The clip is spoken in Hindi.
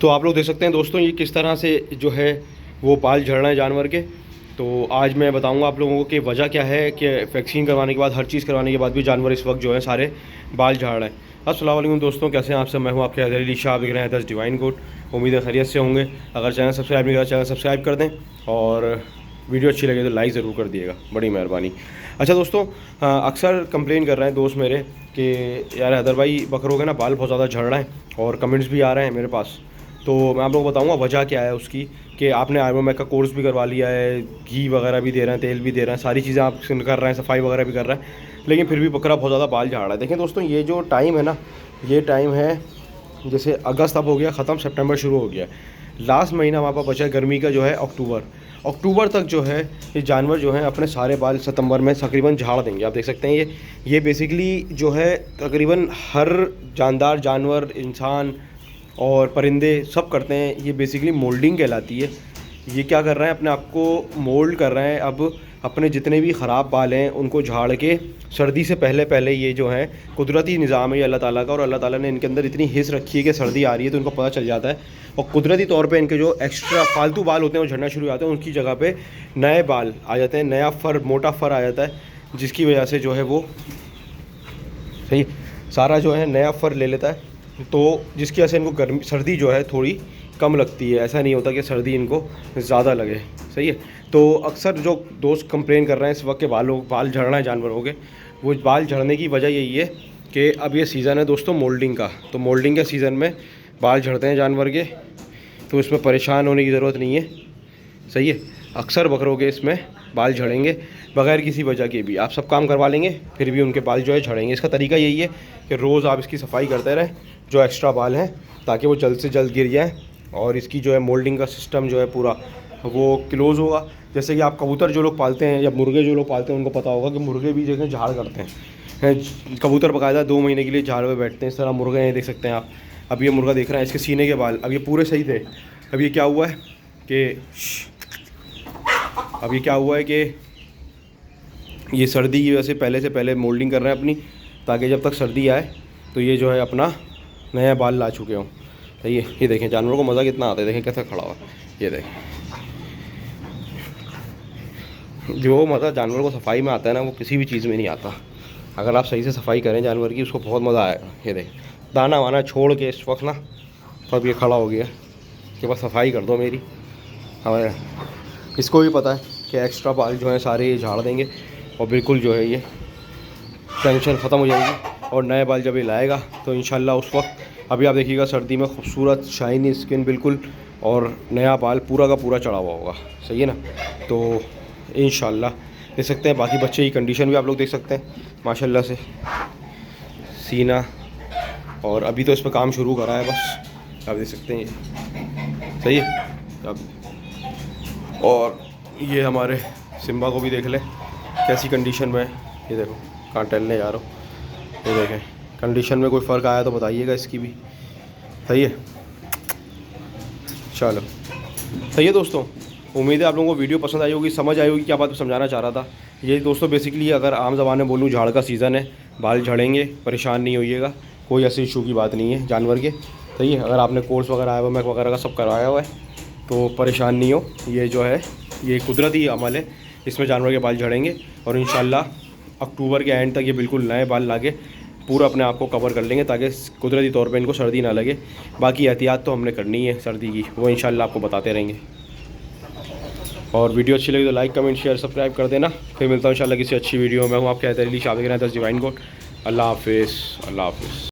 तो आप लोग देख सकते हैं दोस्तों, ये किस तरह से जो है वो बाल झड़ रहे हैं जानवर के। तो आज मैं बताऊंगा आप लोगों को कि वजह क्या है कि वैक्सीन करवाने के बाद, हर चीज़ करवाने के बाद भी जानवर इस वक्त जो है सारे बाल झाड़ रहे हैं। अस्सलाम वालेकुम दोस्तों, कैसे हैं आप सब। मैं हूं आपके अली शाह, देख रहे हैं दस डिवाइन कोड। उम्मीद है खैरियत से होंगे। अगर चैनल सब्सक्राइब नहीं करा, चैनल सब्सक्राइब कर दें और वीडियो अच्छी लगे तो लाइक ज़रूर कर दिएगा, बड़ी मेहरबानी। अच्छा दोस्तों, अक्सर कंप्लेन कर रहे हैं दोस्त मेरे कि यार हैदर भाई बकरों के ना बाल बहुत ज़्यादा झड़ रहे हैं और कमेंट्स भी आ रहे हैं मेरे पास। तो मैं आप लोगों को बताऊंगा वजह क्या है उसकी, कि आपने आयुर्वेद का कोर्स भी करवा लिया है, घी वगैरह भी दे रहे हैं, तेल भी दे रहे हैं, सारी चीज़ें आप कर रहे हैं, सफाई वगैरह भी कर रहे हैं, लेकिन फिर भी बकरा बहुत ज़्यादा बाल झाड़ रहा है। देखें दोस्तों, ये जो टाइम है ना, ये टाइम है जैसे अगस्त अब हो गया ख़त्म, सितंबर शुरू हो गया। लास्ट महीना हमारे पास बचा है गर्मी का जो है अक्टूबर तक जो है ये जानवर जो है अपने सारे बाल सितंबर में तकरीबन झाड़ देंगे। आप देख सकते हैं ये बेसिकली जो है तकरीबन हर जानदार जानवर, इंसान और परिंदे सब करते हैं। ये बेसिकली मोल्डिंग कहलाती है। ये क्या कर रहे हैं, अपने आप को मोल्ड कर रहे हैं। अब अपने जितने भी ख़राब बाल हैं उनको झाड़ के सर्दी से पहले ये जो है कुदरती निज़ाम है ये अल्लाह ताला का, और अल्लाह ताला ने इनके अंदर इतनी हिस्स रखी है कि सर्दी आ रही है तो इनको पता चल जाता है, और कुदरती तौर पे इनके जो एक्स्ट्रा फालतू बाल होते हैं वो झड़ना शुरू हो जाते हैं। उनकी जगह पे नए बाल आ जाते हैं, नया फर, मोटा फर आ जाता है, जिसकी वजह से जो है वो सही सारा जो है नया फर ले लेता है। तो जिसकी वजह से इनको गर्मी, सर्दी जो है थोड़ी कम लगती है। ऐसा नहीं होता कि सर्दी इनको ज़्यादा लगे, सही है। तो अक्सर जो दोस्त कंप्लेन कर रहे हैं इस वक्त के बाल झड़ना है जानवरों के, वो बाल झड़ने की वजह यही है कि अब ये सीज़न है दोस्तों मोल्डिंग का। तो मोल्डिंग के सीज़न में बाल झड़ते हैं जानवर के, तो इसमें परेशान होने की ज़रूरत नहीं है, सही है। अक्सर बकरों के इसमें बाल झड़ेंगे बगैर किसी वजह के भी। आप सब काम करवा लेंगे फिर भी उनके बाल जो है झड़ेंगे। इसका तरीका यही है कि रोज़ आप इसकी सफाई करते रहें जो एक्स्ट्रा बाल हैं, ताकि वो जल्द से जल्द गिर जाएँ और इसकी जो है मोल्डिंग का सिस्टम जो है पूरा वो क्लोज़ होगा। जैसे कि आप कबूतर जो लोग पालते हैं या मुर्गे जो लोग पालते हैं उनको पता होगा कि मुर्गे भी जगह झाड़ करते हैं। कबूतर बाकायदा 2 महीने के लिए झाड़ में बैठते हैं। इस तरह मुर्गे हैं, देख सकते हैं आप। अब ये मुर्गा देख रहे हैं, इसके सीने के बाल अब ये पूरे सही थे। अब ये क्या हुआ है कि ये सर्दी की वजह से पहले मोल्डिंग कर रहे हैं अपनी, ताकि जब तक सर्दी आए तो ये जो है अपना नया बाल ला चुके हों। तो ये देखें जानवरों को मज़ा कितना आता है, देखें कैसा खड़ा हुआ। ये देखें, जो मज़ा जानवर को सफाई में आता है ना, वो किसी भी चीज़ में नहीं आता। अगर आप सही से सफाई करें जानवर की, उसको बहुत मज़ा आएगा। ये देखें, दाना वाना छोड़ के इस वक्त ना तब ये खड़ा हो गया कि बस सफाई कर दो मेरी। हमें इसको भी पता है कि एक्स्ट्रा बाल जो है सारे ये झाड़ देंगे और बिल्कुल जो है ये टेंशन ख़त्म हो जाएगी। और नए बाल जब ये लाएगा तो इंशाल्लाह उस वक्त, अभी आप देखिएगा सर्दी में खूबसूरत शाइनी स्किन बिल्कुल, और नया बाल पूरा का पूरा चढ़ा हुआ होगा, सही है ना। तो इंशाल्लाह देख सकते हैं। बाकी बच्चे की कंडीशन भी आप लोग देख सकते हैं माशाल्लाह से, सीना, और अभी तो इस पर काम शुरू करा है बस, आप देख सकते हैं ये सही है। अब और ये हमारे सिम्बा को भी देख लें कैसी कंडीशन में है। ये देखो कहाँ टहलने जा रहा हूँ, ये देखें कंडीशन में कोई फ़र्क आया तो बताइएगा इसकी भी, सही है। चलो सही है दोस्तों, उम्मीद है आप लोगों को वीडियो पसंद आई होगी, समझ आई होगी क्या बात समझाना चाह रहा था। ये दोस्तों बेसिकली अगर आम ज़बान में बोलूँ, झाड़ का सीज़न है, बाल झड़ेंगे, परेशान नहीं होइएगा, कोई ऐसे इशू की बात नहीं है जानवर के, सही है। अगर आपने कोर्स वगैरह आयुर्वेद वगैरह का सब करवाया हुआ है तो परेशान नहीं हो। ये जो है ये कुदरती अमल है, इसमें जानवर के बाल झड़ेंगे और इंशाल्लाह अक्टूबर के एंड तक ये बिल्कुल नए बाल लाके पूरा अपने आप को कवर कर लेंगे, ताकि कुदरती तौर पे इनको सर्दी ना लगे। बाकी एहतियात तो हमने करनी है सर्दी की, वो इंशाल्लाह आपको बताते रहेंगे। और वीडियो अच्छी लगी तो लाइक, कमेंट, शेयर, सब्सक्राइब कर देना। फिर मिलता हूँ इंशाल्लाह किसी अच्छी वीडियो में। मैं हूँ आपके अली शाह, 10 डिवाइन कोड। अल्लाह हाफिज़, अल्लाह हाफिज़।